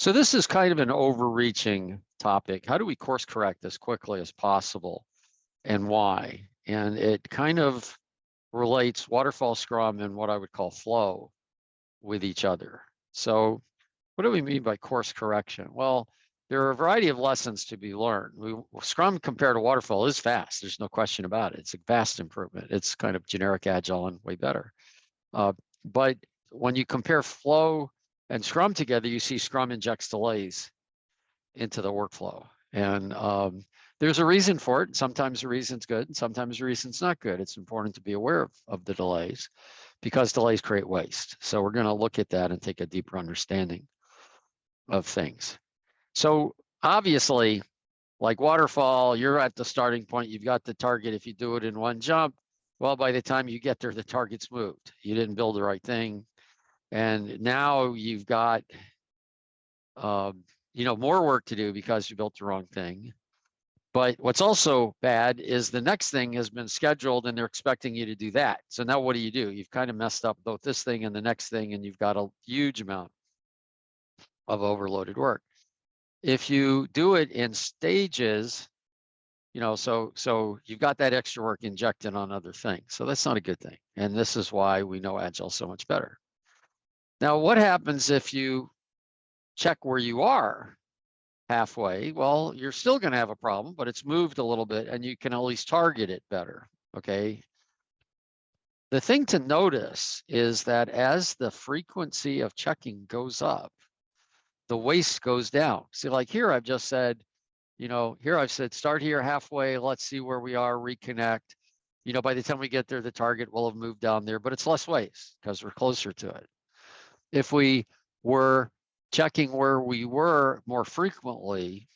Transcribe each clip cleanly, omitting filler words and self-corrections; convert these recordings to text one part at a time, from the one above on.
So this is kind of an overreaching topic. How do we course correct as quickly as possible and why? And it kind of relates waterfall, Scrum, and what I would call flow with each other. So what do we mean by course correction? Well, there are a variety of lessons to be learned. Scrum compared to waterfall is fast. There's no question about it. It's a vast improvement. It's kind of generic agile and way better. But when you compare flow and Scrum together, you see Scrum injects delays into the workflow. And there's a reason for it. Sometimes the reason's good, and sometimes the reason's not good. It's important to be aware of the delays because delays create waste. So we're going to look at that and take a deeper understanding of things. So obviously, like waterfall, you're at the starting point. You've got the target. If you do it in one jump, well, by the time you get there, the target's moved. You didn't build the right thing. And now you've got more work to do because you built the wrong thing. But what's also bad is the next thing has been scheduled and they're expecting you to do that. So now what do? You've kind of messed up both this thing and the next thing, and you've got a huge amount of overloaded work. If you do it in stages, so you've got that extra work injected on other things. So that's not a good thing. And this is why we know Agile so much better. Now, what happens if you check where you are halfway? Well, you're still going to have a problem, but it's moved a little bit and you can at least target it better. Okay. The thing to notice is that as the frequency of checking goes up, the waste goes down. See, like here, I've just said, here I've said, start here halfway. Let's see where we are, reconnect. By the time we get there, the target will have moved down there, but it's less waste because we're closer to it. If we were checking where we were more frequently,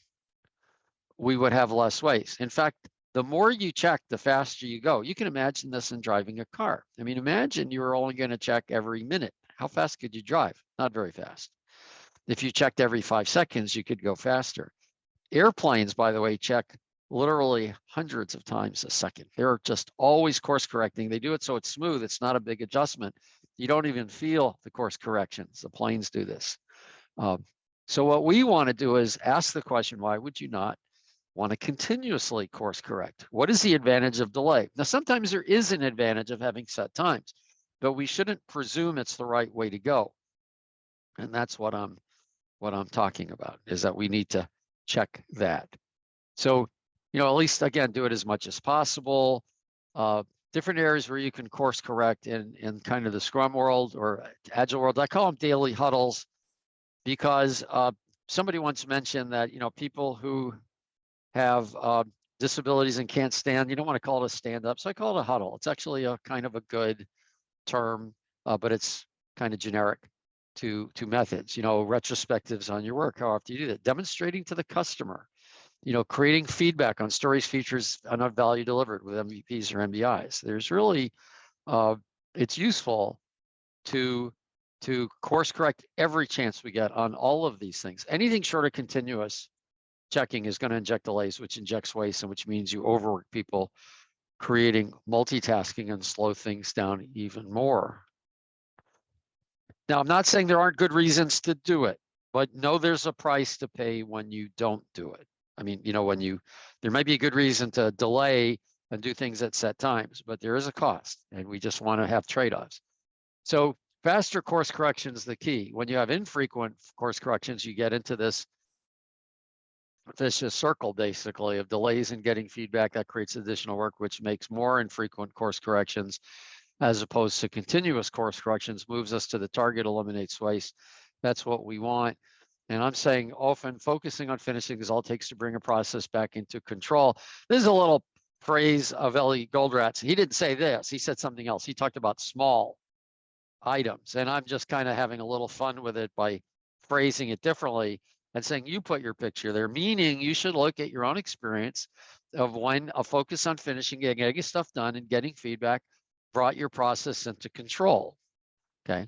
we would have less waste. In fact, the more you check, the faster you go. You can imagine this in driving a car. I mean, imagine you were only going to check every minute. How fast could you drive? Not very fast. If you checked every 5 seconds, you could go faster. Airplanes, by the way, check literally hundreds of times a second. They're just always course correcting. They do it so it's smooth. It's not a big adjustment. You don't even feel the course corrections. The planes do this. So what we want to do is ask the question, why would you not want to continuously course correct? What is the advantage of delay? Now, sometimes there is an advantage of having set times, but we shouldn't presume it's the right way to go. And that's what I'm talking about, is that we need to check that. So, at least, again, do it as much as possible. Different areas where you can course correct in kind of the Scrum world or Agile world. I call them daily huddles because somebody once mentioned that, people who have disabilities and can't stand, you don't want to call it a stand-up, so I call it a huddle. It's actually a kind of a good term, but it's kind of generic to methods. Retrospectives on your work, how often you do that, demonstrating to the customer, creating feedback on stories, features, and value delivered with MVPs or MBIs. There's really, it's useful to course correct every chance we get on all of these things. Anything short of continuous checking is going to inject delays, which injects waste, and which means you overwork people, creating multitasking and slow things down even more. Now, I'm not saying there aren't good reasons to do it, but know there's a price to pay when you don't do it. I mean, there might be a good reason to delay and do things at set times, but there is a cost, and we just want to have trade-offs. So faster course correction is the key. When you have infrequent course corrections, you get into this vicious circle, basically, of delays in getting feedback that creates additional work, which makes more infrequent course corrections as opposed to continuous course corrections, moves us to the target, eliminates waste. That's what we want. And I'm saying often focusing on finishing is all it takes to bring a process back into control. This is a little phrase of Ellie Goldratt's. He didn't say this. He said something else. He talked about small items. And I'm just kind of having a little fun with it by phrasing it differently and saying you put your picture there, meaning you should look at your own experience of when a focus on finishing, getting stuff done and getting feedback brought your process into control. Okay.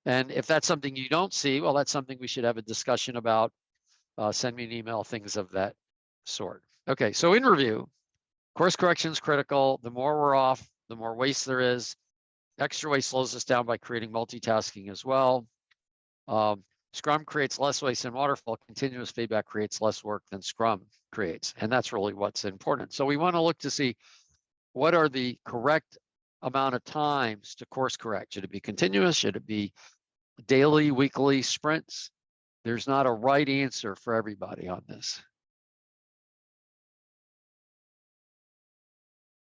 And if that's something you don't see, well, that's something we should have a discussion about. Send me an email, things of that sort. Okay, so in review, course correction is critical. The more we're off, the more waste there is. Extra waste slows us down by creating multitasking as well. Scrum creates less waste than waterfall. Continuous feedback creates less work than Scrum creates. And that's really what's important. So we want to look to see what are the correct amount of times to course correct. Should it be continuous? Should it be daily, weekly sprints? There's not a right answer for everybody on this.